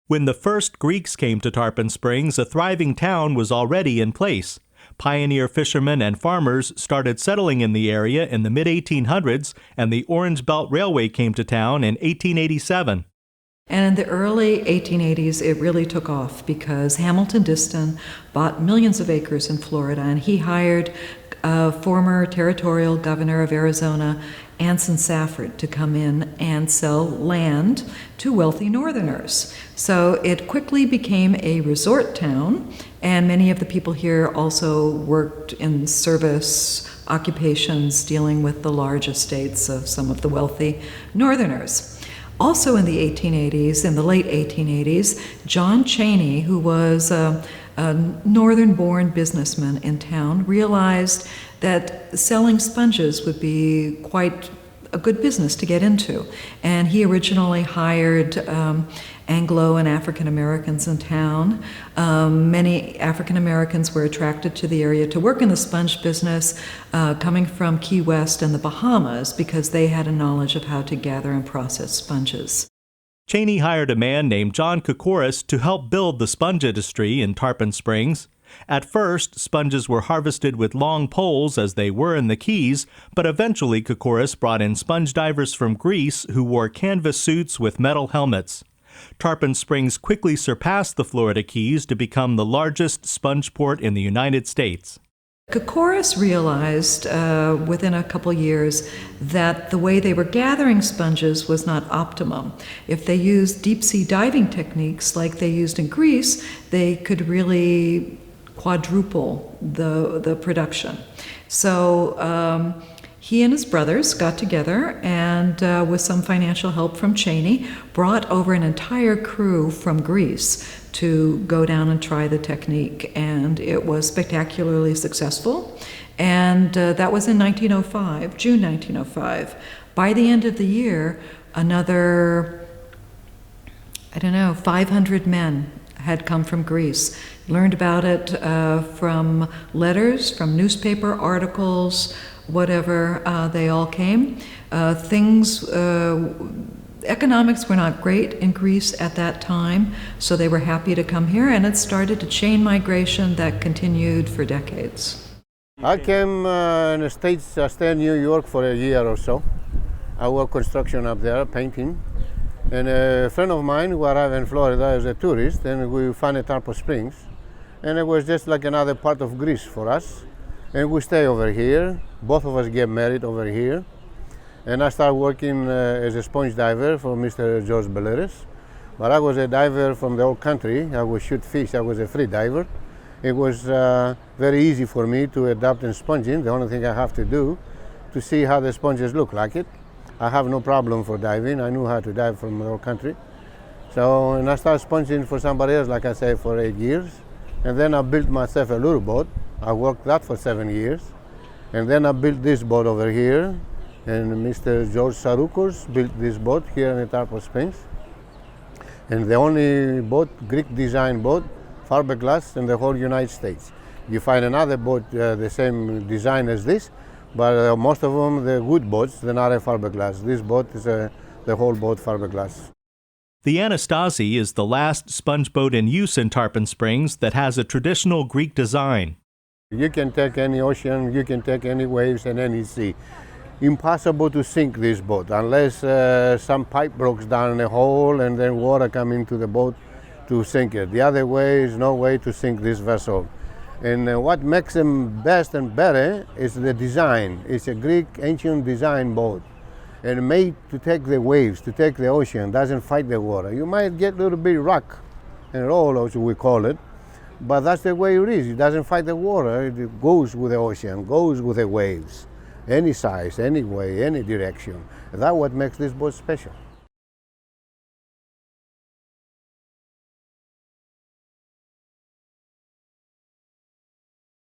When the first Greeks came to Tarpon Springs, a thriving town was already in place. Pioneer fishermen and farmers started settling in the area in the mid-1800s, and the Orange Belt Railway came to town in 1887. And in the early 1880s, it really took off because Hamilton Diston bought millions of acres in Florida, and he hired former territorial governor of Arizona, Anson Safford, to come in and sell land to wealthy Northerners. So it quickly became a resort town, and many of the people here also worked in service occupations dealing with the large estates of some of the wealthy Northerners. Also in the 1880s, in the late 1880s, John Cheney, who was a northern-born businessman in town, realized that selling sponges would be quite a good business to get into. And he originally hired Anglo and African Americans in town. Many African Americans were attracted to the area to work in the sponge business, coming from Key West and the Bahamas, because they had a knowledge of how to gather and process sponges. Cheney hired a man named John Koukouris to help build the sponge industry in Tarpon Springs. At first, sponges were harvested with long poles as they were in the Keys, but eventually Koukouris brought in sponge divers from Greece who wore canvas suits with metal helmets. Tarpon Springs quickly surpassed the Florida Keys to become the largest sponge port in the United States. Koukouris realized within a couple years that the way they were gathering sponges was not optimum. If they used deep-sea diving techniques like they used in Greece, they could really quadruple the production. So he and his brothers got together and, with some financial help from Cheney, brought over an entire crew from Greece to go down and try the technique. And it was spectacularly successful. And that was in 1905, June 1905. By the end of the year, another, 500 men had come from Greece, learned about it from letters, from newspaper articles, whatever, they all came. Economics were not great in Greece at that time, so they were happy to come here, and it started a chain migration that continued for decades. I came in the States, I stayed in New York for a year or so. I work construction up there, painting. And a friend of mine who arrived in Florida as a tourist, and we found Tarpon Springs. And it was just like another part of Greece for us. And we stay over here. Both of us get married over here. And I started working as a sponge diver for Mr. George Belleris. But I was a diver from the old country. I would shoot fish. I was a free diver. It was very easy for me to adapt in sponging. The only thing I have to do to see how the sponges look like it. I have no problem for diving. I knew how to dive from the old country. So, and I started sponging for somebody else, like I say, for 8 years. And then I built myself a little boat. I worked that for 7 years. And then I built this boat over here. And Mr. George Saroukos built this boat here in Tarpon Springs. And the only boat, Greek design boat, fiberglass in the whole United States. You find another boat the same design as this, but most of them, they're wood boats, they're not a fiberglass. This boat is the whole boat fiberglass. The Anastasia is the last sponge boat in use in Tarpon Springs that has a traditional Greek design. You can take any ocean, you can take any waves and any sea. Impossible to sink this boat unless some pipe breaks down in a hole and then water come into the boat to sink it. The other way is no way to sink this vessel. And what makes them best and better is the design. It's a Greek ancient design boat and made to take the waves, to take the ocean, doesn't fight the water. You might get a little bit rock and roll, as we call it, but that's the way it is. It doesn't fight the water. It goes with the ocean, goes with the waves. Any size, any way, any direction. That's what makes this boat special.